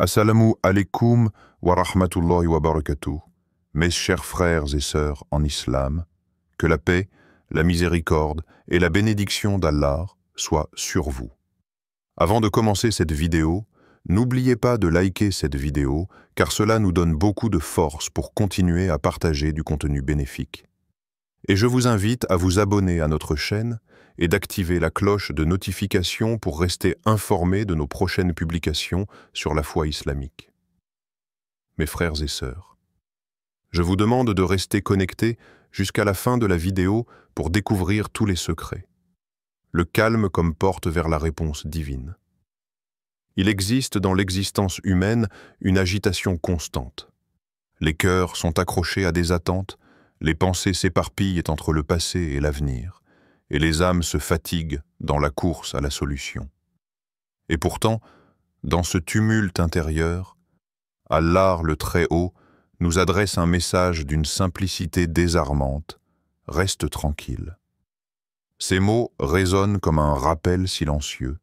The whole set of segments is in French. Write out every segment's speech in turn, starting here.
Assalamu alaikum wa rahmatullahi wa barakatuh. Mes chers frères et sœurs en islam, que la paix, la miséricorde et la bénédiction d'Allah soient sur vous. Avant de commencer cette vidéo, n'oubliez pas de liker cette vidéo car cela nous donne beaucoup de force pour continuer à partager du contenu bénéfique. Et je vous invite à vous abonner à notre chaîne et d'activer la cloche de notification pour rester informé de nos prochaines publications sur la foi islamique. Mes frères et sœurs, je vous demande de rester connectés jusqu'à la fin de la vidéo pour découvrir tous les secrets. Le calme comme porte vers la réponse divine. Il existe dans l'existence humaine une agitation constante. Les cœurs sont accrochés à des attentes, les pensées s'éparpillent entre le passé et l'avenir, et les âmes se fatiguent dans la course à la solution. Et pourtant, dans ce tumulte intérieur, Allah le Très-Haut nous adresse un message d'une simplicité désarmante. Reste tranquille. Ces mots résonnent comme un rappel silencieux,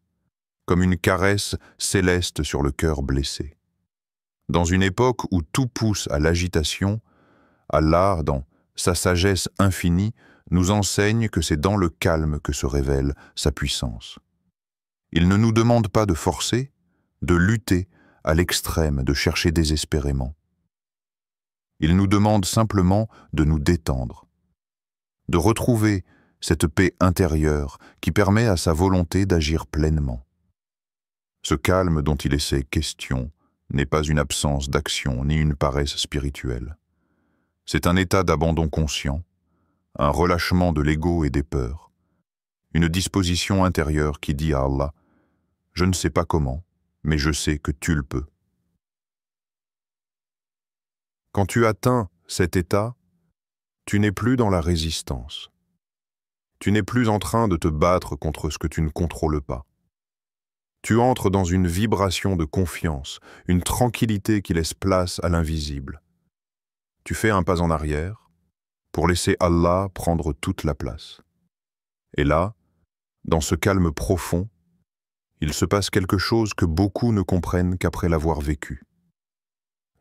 comme une caresse céleste sur le cœur blessé. Dans une époque où tout pousse à l'agitation, Allah, dans sa sagesse infinie, nous enseigne que c'est dans le calme que se révèle sa puissance. Il ne nous demande pas de forcer, de lutter à l'extrême, de chercher désespérément. Il nous demande simplement de nous détendre, de retrouver cette paix intérieure qui permet à sa volonté d'agir pleinement. Ce calme dont il essaie question n'est pas une absence d'action ni une paresse spirituelle. C'est un état d'abandon conscient, un relâchement de l'ego et des peurs, une disposition intérieure qui dit à Allah « Je ne sais pas comment, mais je sais que tu le peux ». Quand tu atteins cet état, tu n'es plus dans la résistance. Tu n'es plus en train de te battre contre ce que tu ne contrôles pas. Tu entres dans une vibration de confiance, une tranquillité qui laisse place à l'invisible. Tu fais un pas en arrière, pour laisser Allah prendre toute la place. Et là, dans ce calme profond, il se passe quelque chose que beaucoup ne comprennent qu'après l'avoir vécu.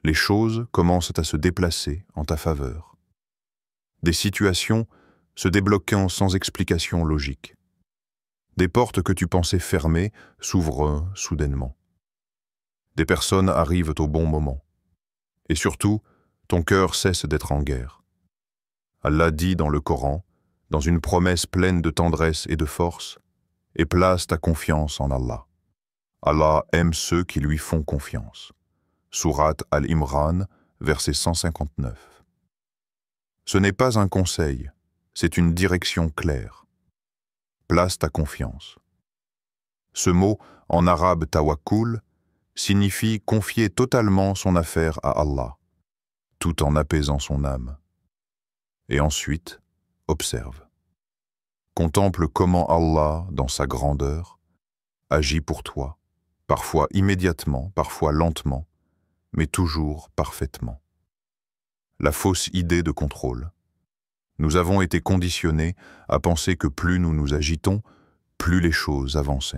Les choses commencent à se déplacer en ta faveur. Des situations se débloquant sans explication logique. Des portes que tu pensais fermées s'ouvrent soudainement. Des personnes arrivent au bon moment. Et surtout, ton cœur cesse d'être en guerre. Allah dit dans le Coran, dans une promesse pleine de tendresse et de force, « Et place ta confiance en Allah. Allah aime ceux qui lui font confiance. » Sourate Al-Imran, verset 159. Ce n'est pas un conseil, c'est une direction claire. Place ta confiance. Ce mot, en arabe tawakkul, signifie confier totalement son affaire à Allah, tout en apaisant son âme. Et ensuite, observe. Contemple comment Allah, dans sa grandeur, agit pour toi, parfois immédiatement, parfois lentement, mais toujours parfaitement. La fausse idée de contrôle. Nous avons été conditionnés à penser que plus nous nous agitons, plus les choses avancent.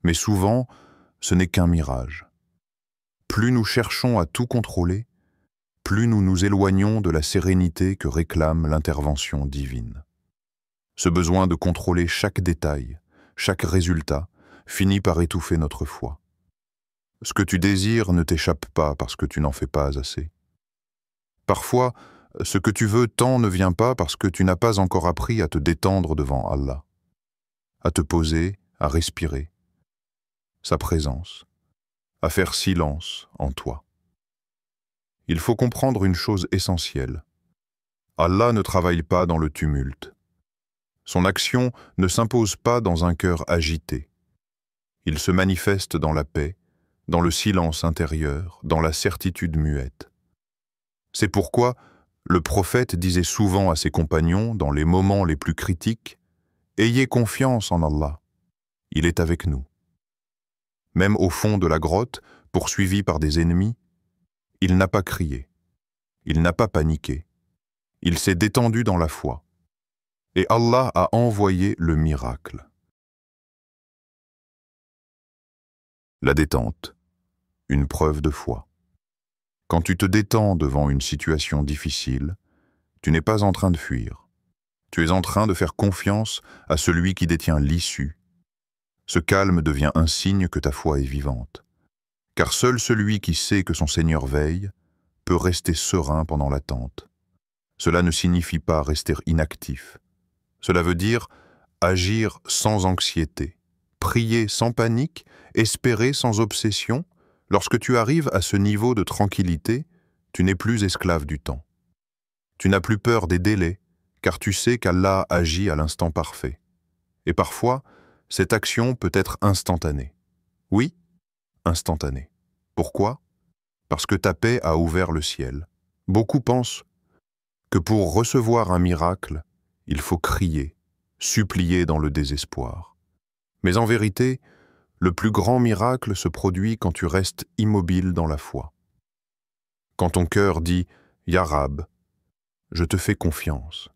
Mais souvent, ce n'est qu'un mirage. Plus nous cherchons à tout contrôler, plus nous nous éloignons de la sérénité que réclame l'intervention divine. Ce besoin de contrôler chaque détail, chaque résultat, finit par étouffer notre foi. Ce que tu désires ne t'échappe pas parce que tu n'en fais pas assez. Parfois, ce que tu veux tant ne vient pas parce que tu n'as pas encore appris à te détendre devant Allah, à te poser, à respirer, sa présence, à faire silence en toi. Il faut comprendre une chose essentielle. Allah ne travaille pas dans le tumulte. Son action ne s'impose pas dans un cœur agité. Il se manifeste dans la paix, dans le silence intérieur, dans la certitude muette. C'est pourquoi le prophète disait souvent à ses compagnons, dans les moments les plus critiques, « Ayez confiance en Allah, il est avec nous. » Même au fond de la grotte, poursuivi par des ennemis, il n'a pas crié, il n'a pas paniqué, il s'est détendu dans la foi. Et Allah a envoyé le miracle. La détente, une preuve de foi. Quand tu te détends devant une situation difficile, tu n'es pas en train de fuir. Tu es en train de faire confiance à celui qui détient l'issue. Ce calme devient un signe que ta foi est vivante. Car seul celui qui sait que son Seigneur veille peut rester serein pendant l'attente. Cela ne signifie pas rester inactif. Cela veut dire agir sans anxiété, prier sans panique, espérer sans obsession. Lorsque tu arrives à ce niveau de tranquillité, tu n'es plus esclave du temps. Tu n'as plus peur des délais, car tu sais qu'Allah agit à l'instant parfait. Et parfois, cette action peut être instantanée. Oui, instantanée. Pourquoi? Parce que ta paix a ouvert le ciel. Beaucoup pensent que pour recevoir un miracle, il faut crier, supplier dans le désespoir. Mais en vérité, le plus grand miracle se produit quand tu restes immobile dans la foi. Quand ton cœur dit « Ya Rab, je te fais confiance »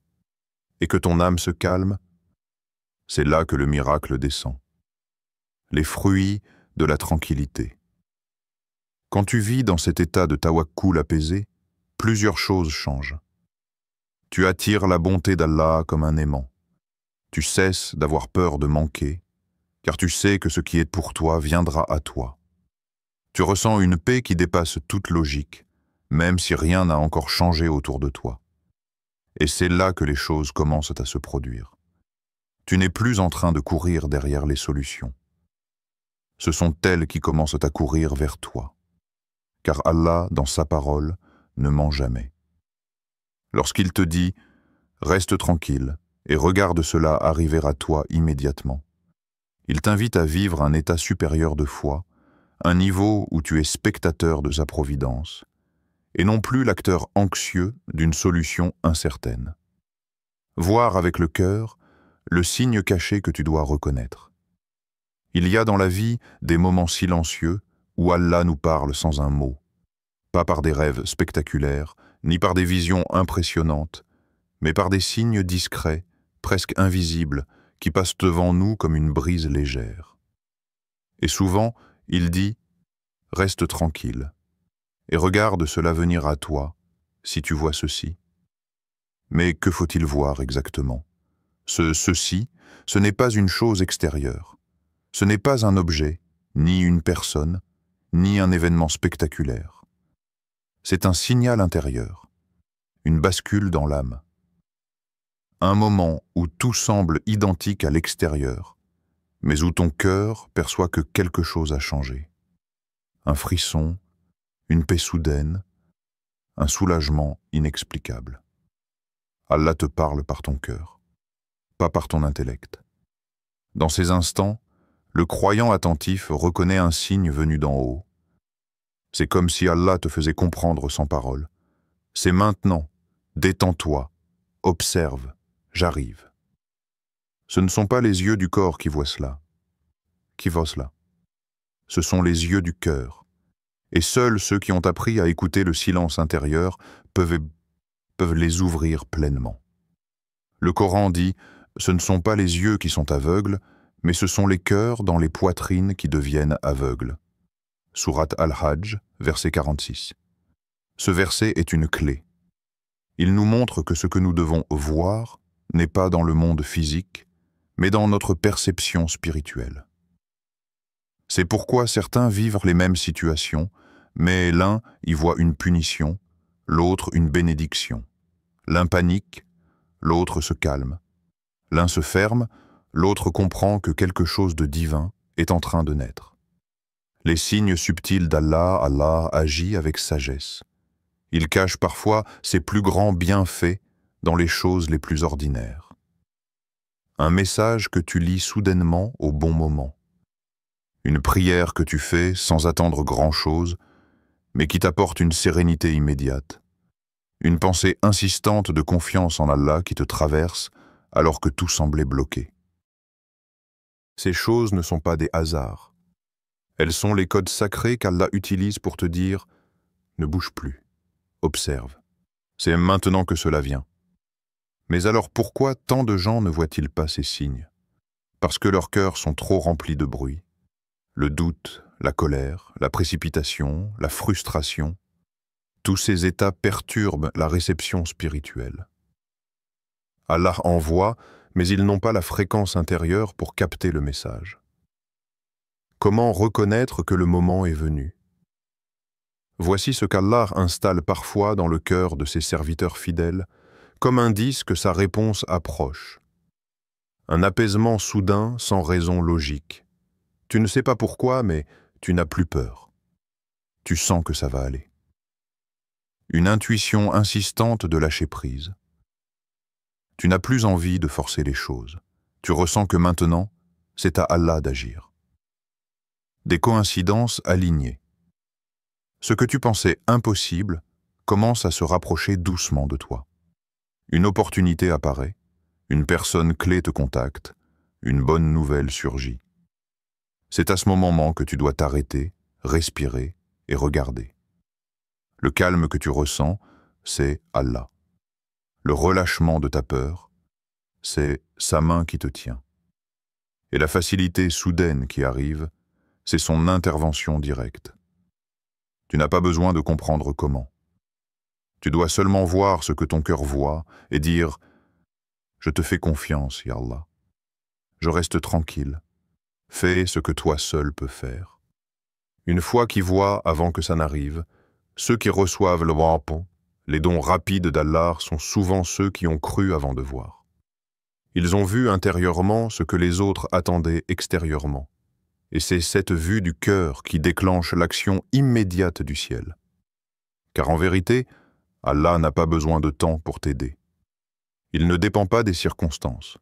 et que ton âme se calme, c'est là que le miracle descend. Les fruits de la tranquillité. Quand tu vis dans cet état de tawakkul apaisé, plusieurs choses changent. Tu attires la bonté d'Allah comme un aimant. Tu cesses d'avoir peur de manquer, car tu sais que ce qui est pour toi viendra à toi. Tu ressens une paix qui dépasse toute logique, même si rien n'a encore changé autour de toi. Et c'est là que les choses commencent à se produire. Tu n'es plus en train de courir derrière les solutions. Ce sont elles qui commencent à courir vers toi. Car Allah, dans sa parole, ne ment jamais. Lorsqu'il te dit « Reste tranquille et regarde cela arriver à toi immédiatement », il t'invite à vivre un état supérieur de foi, un niveau où tu es spectateur de sa providence, et non plus l'acteur anxieux d'une solution incertaine. Voir avec le cœur le signe caché que tu dois reconnaître. Il y a dans la vie des moments silencieux où Allah nous parle sans un mot, pas par des rêves spectaculaires, ni par des visions impressionnantes, mais par des signes discrets, presque invisibles, qui passent devant nous comme une brise légère. Et souvent, il dit « Reste tranquille, et regarde cela venir à toi, si tu vois ceci. » Mais que faut-il voir exactement? Ceci, ce n'est pas une chose extérieure. Ce n'est pas un objet, ni une personne, ni un événement spectaculaire. C'est un signal intérieur, une bascule dans l'âme. Un moment où tout semble identique à l'extérieur, mais où ton cœur perçoit que quelque chose a changé. Un frisson, une paix soudaine, un soulagement inexplicable. Allah te parle par ton cœur, pas par ton intellect. Dans ces instants, le croyant attentif reconnaît un signe venu d'en haut. C'est comme si Allah te faisait comprendre sans parole. C'est maintenant, détends-toi, observe, j'arrive. Ce ne sont pas les yeux du corps qui voient cela. Qui voient cela? Ce sont les yeux du cœur. Et seuls ceux qui ont appris à écouter le silence intérieur peuvent les ouvrir pleinement. Le Coran dit « Ce ne sont pas les yeux qui sont aveugles, mais ce sont les cœurs dans les poitrines qui deviennent aveugles. » Sourate Al-Hajj, verset 46. Ce verset est une clé. Il nous montre que ce que nous devons voir n'est pas dans le monde physique, mais dans notre perception spirituelle. C'est pourquoi certains vivent les mêmes situations, mais l'un y voit une punition, l'autre une bénédiction. L'un panique, l'autre se calme. L'un se ferme, l'autre comprend que quelque chose de divin est en train de naître. Les signes subtils d'Allah, Allah agit avec sagesse. Il cache parfois ses plus grands bienfaits dans les choses les plus ordinaires. Un message que tu lis soudainement au bon moment. Une prière que tu fais sans attendre grand-chose, mais qui t'apporte une sérénité immédiate. Une pensée insistante de confiance en Allah qui te traverse alors que tout semblait bloqué. Ces choses ne sont pas des hasards. Elles sont les codes sacrés qu'Allah utilise pour te dire « Ne bouge plus, observe. C'est maintenant que cela vient. » Mais alors pourquoi tant de gens ne voient-ils pas ces signes? Parce que leurs cœurs sont trop remplis de bruit. Le doute, la colère, la précipitation, la frustration, tous ces états perturbent la réception spirituelle. Allah envoie, mais ils n'ont pas la fréquence intérieure pour capter le message. Comment reconnaître que le moment est venu? Voici ce qu'Allah installe parfois dans le cœur de ses serviteurs fidèles, comme indice que sa réponse approche. Un apaisement soudain sans raison logique. Tu ne sais pas pourquoi, mais tu n'as plus peur. Tu sens que ça va aller. Une intuition insistante de lâcher prise. Tu n'as plus envie de forcer les choses. Tu ressens que maintenant, c'est à Allah d'agir. Des coïncidences alignées. Ce que tu pensais impossible commence à se rapprocher doucement de toi. Une opportunité apparaît, une personne clé te contacte, une bonne nouvelle surgit. C'est à ce moment que tu dois t'arrêter, respirer et regarder. Le calme que tu ressens, c'est Allah. Le relâchement de ta peur, c'est sa main qui te tient. Et la facilité soudaine qui arrive, c'est son intervention directe. Tu n'as pas besoin de comprendre comment. Tu dois seulement voir ce que ton cœur voit et dire « Je te fais confiance, Ya Allah. Je reste tranquille. Fais ce que toi seul peux faire. » Une fois qu'ils voient avant que ça n'arrive, ceux qui reçoivent le wapon, les dons rapides d'Allah sont souvent ceux qui ont cru avant de voir. Ils ont vu intérieurement ce que les autres attendaient extérieurement. Et c'est cette vue du cœur qui déclenche l'action immédiate du ciel. Car en vérité, Allah n'a pas besoin de temps pour t'aider. Il ne dépend pas des circonstances.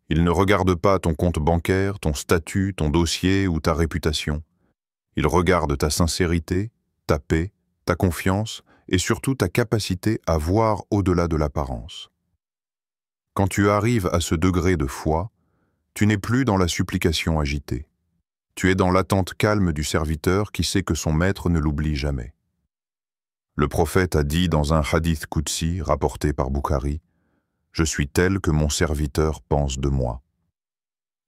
Il ne regarde pas ton compte bancaire, ton statut, ton dossier ou ta réputation. Il regarde ta sincérité, ta paix, ta confiance et surtout ta capacité à voir au-delà de l'apparence. Quand tu arrives à ce degré de foi, tu n'es plus dans la supplication agitée. Tu es dans l'attente calme du serviteur qui sait que son maître ne l'oublie jamais. Le prophète a dit dans un hadith Qudsi rapporté par Bukhari, « Je suis tel que mon serviteur pense de moi. »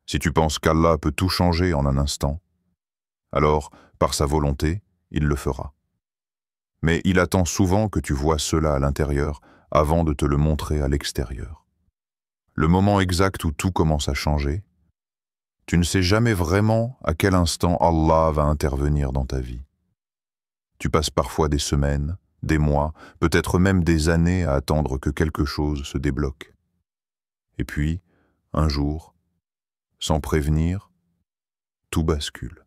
Si tu penses qu'Allah peut tout changer en un instant, alors, par sa volonté, il le fera. Mais il attend souvent que tu vois cela à l'intérieur avant de te le montrer à l'extérieur. Le moment exact où tout commence à changer, tu ne sais jamais vraiment à quel instant Allah va intervenir dans ta vie. Tu passes parfois des semaines, des mois, peut-être même des années à attendre que quelque chose se débloque. Et puis, un jour, sans prévenir, tout bascule.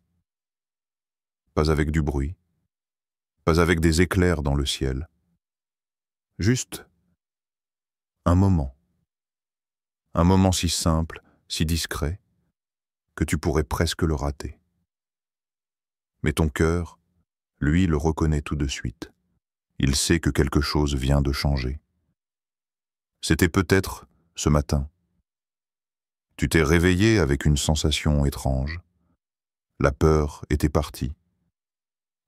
Pas avec du bruit, pas avec des éclairs dans le ciel. Juste un moment. Un moment si simple, si discret, que tu pourrais presque le rater. Mais ton cœur, lui, le reconnaît tout de suite. Il sait que quelque chose vient de changer. C'était peut-être ce matin. Tu t'es réveillé avec une sensation étrange. La peur était partie.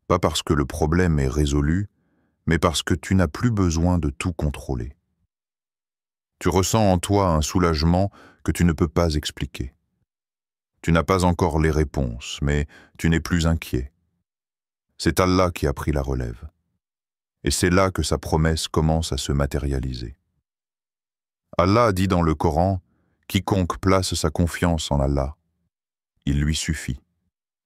Pas parce que le problème est résolu, mais parce que tu n'as plus besoin de tout contrôler. Tu ressens en toi un soulagement que tu ne peux pas expliquer. Tu n'as pas encore les réponses, mais tu n'es plus inquiet. C'est Allah qui a pris la relève. Et c'est là que sa promesse commence à se matérialiser. Allah dit dans le Coran, « Quiconque place sa confiance en Allah, il lui suffit. »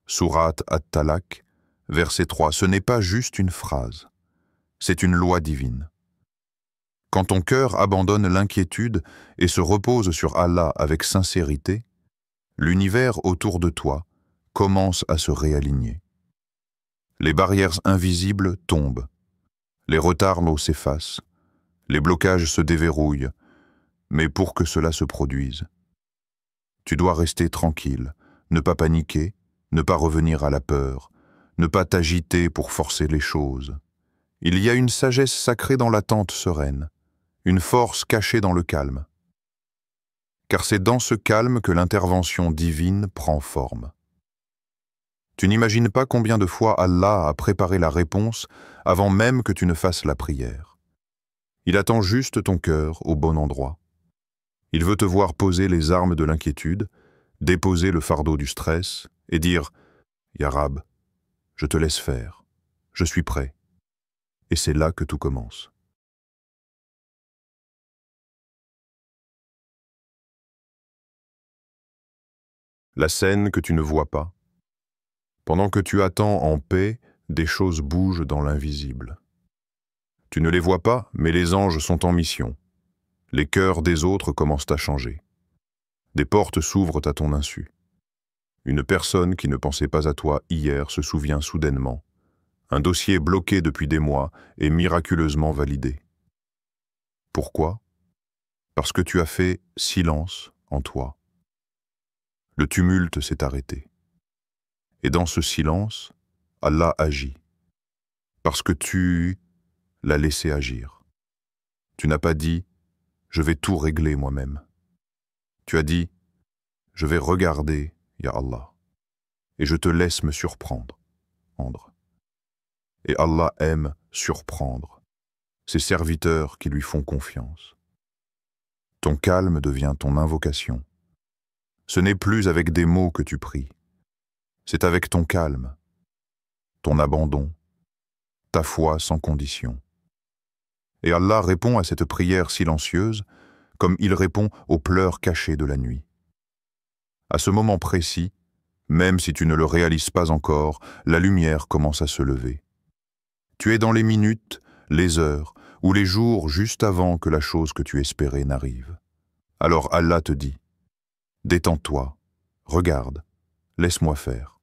Sourate At-Talaq, verset 3, ce n'est pas juste une phrase, c'est une loi divine. Quand ton cœur abandonne l'inquiétude et se repose sur Allah avec sincérité, l'univers autour de toi commence à se réaligner. Les barrières invisibles tombent, les retards s'effacent, les blocages se déverrouillent, mais pour que cela se produise, tu dois rester tranquille, ne pas paniquer, ne pas revenir à la peur, ne pas t'agiter pour forcer les choses. Il y a une sagesse sacrée dans l'attente sereine, une force cachée dans le calme. Car c'est dans ce calme que l'intervention divine prend forme. Tu n'imagines pas combien de fois Allah a préparé la réponse avant même que tu ne fasses la prière. Il attend juste ton cœur au bon endroit. Il veut te voir poser les armes de l'inquiétude, déposer le fardeau du stress et dire « Ya Rab, Je te laisse faire. Je suis prêt. Et c'est là que tout commence. La scène que tu ne vois pas. Pendant que tu attends en paix, des choses bougent dans l'invisible. Tu ne les vois pas, mais les anges sont en mission. Les cœurs des autres commencent à changer. Des portes s'ouvrent à ton insu. Une personne qui ne pensait pas à toi hier se souvient soudainement. Un dossier bloqué depuis des mois est miraculeusement validé. Pourquoi? Parce que tu as fait silence en toi. Le tumulte s'est arrêté. Et dans ce silence, Allah agit. Parce que tu l'as laissé agir. Tu n'as pas dit « je vais tout régler moi-même ». Tu as dit « je vais regarder, Ya Allah, et je te laisse me surprendre. » Et Allah aime surprendre ses serviteurs qui lui font confiance. Ton calme devient ton invocation. Ce n'est plus avec des mots que tu pries. C'est avec ton calme, ton abandon, ta foi sans condition. Et Allah répond à cette prière silencieuse comme il répond aux pleurs cachés de la nuit. À ce moment précis, même si tu ne le réalises pas encore, la lumière commence à se lever. Tu es dans les minutes, les heures ou les jours juste avant que la chose que tu espérais n'arrive. Alors Allah te dit « Détends-toi, regarde, laisse-moi faire. »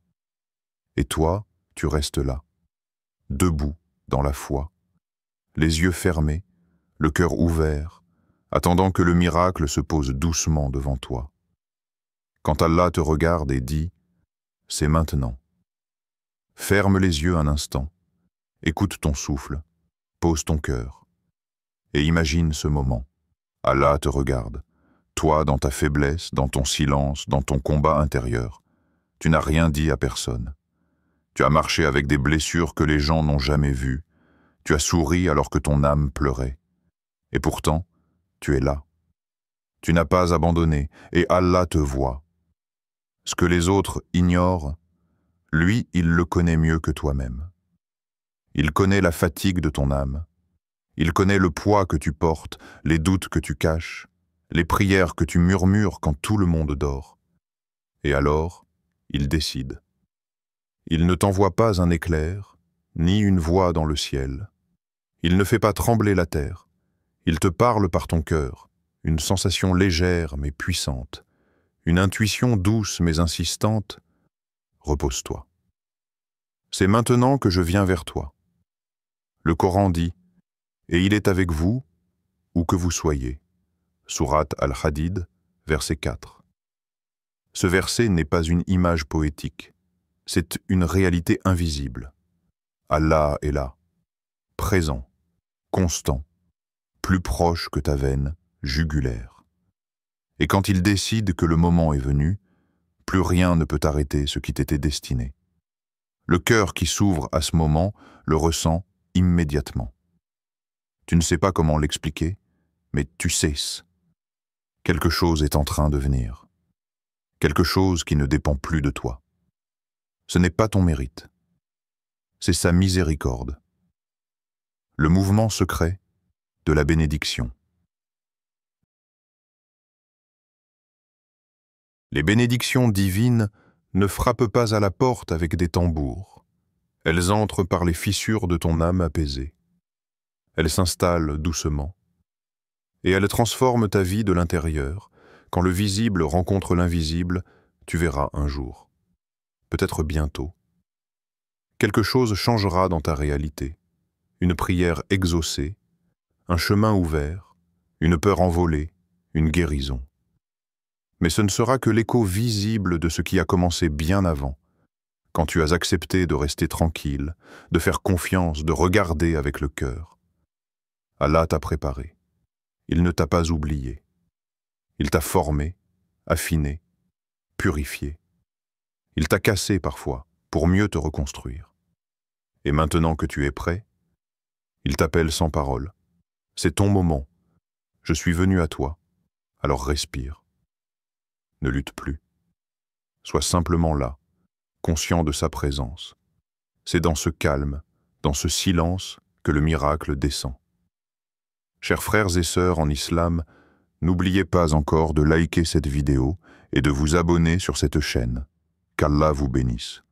Et toi, tu restes là, debout dans la foi, les yeux fermés, le cœur ouvert, attendant que le miracle se pose doucement devant toi. Quand Allah te regarde et dit « C'est maintenant », ferme les yeux un instant, écoute ton souffle, pose ton cœur et imagine ce moment. Allah te regarde, toi dans ta faiblesse, dans ton silence, dans ton combat intérieur. Tu n'as rien dit à personne. Tu as marché avec des blessures que les gens n'ont jamais vues. Tu as souri alors que ton âme pleurait. Et pourtant, tu es là. Tu n'as pas abandonné et Allah te voit. Ce que les autres ignorent, lui, il le connaît mieux que toi-même. Il connaît la fatigue de ton âme. Il connaît le poids que tu portes, les doutes que tu caches, les prières que tu murmures quand tout le monde dort. Et alors, il décide. Il ne t'envoie pas un éclair, ni une voix dans le ciel. Il ne fait pas trembler la terre. Il te parle par ton cœur, une sensation légère mais puissante, une intuition douce mais insistante. Repose-toi. C'est maintenant que je viens vers toi. Le Coran dit « Et il est avec vous, où que vous soyez ». Sourate Al-Hadid, verset 4. Ce verset n'est pas une image poétique, c'est une réalité invisible. Allah est là, présent, constant, plus proche que ta veine jugulaire. Et quand il décide que le moment est venu, plus rien ne peut arrêter ce qui t'était destiné. Le cœur qui s'ouvre à ce moment le ressent immédiatement. Tu ne sais pas comment l'expliquer, mais tu sais. Quelque chose est en train de venir. Quelque chose qui ne dépend plus de toi. Ce n'est pas ton mérite. C'est sa miséricorde. Le mouvement secret de la bénédiction. Les bénédictions divines ne frappent pas à la porte avec des tambours. Elles entrent par les fissures de ton âme apaisée. Elles s'installent doucement. Et elles transforment ta vie de l'intérieur. Quand le visible rencontre l'invisible, tu verras un jour. Peut-être bientôt. Quelque chose changera dans ta réalité. Une prière exaucée, un chemin ouvert, une peur envolée, une guérison. Mais ce ne sera que l'écho visible de ce qui a commencé bien avant, quand tu as accepté de rester tranquille, de faire confiance, de regarder avec le cœur. Allah t'a préparé. Il ne t'a pas oublié. Il t'a formé, affiné, purifié. Il t'a cassé parfois pour mieux te reconstruire. Et maintenant que tu es prêt, il t'appelle sans parole. C'est ton moment. Je suis venu à toi. Alors respire. Ne lutte plus. Sois simplement là, conscient de sa présence. C'est dans ce calme, dans ce silence, que le miracle descend. Chers frères et sœurs en islam, n'oubliez pas encore de liker cette vidéo et de vous abonner sur cette chaîne. Qu'Allah vous bénisse.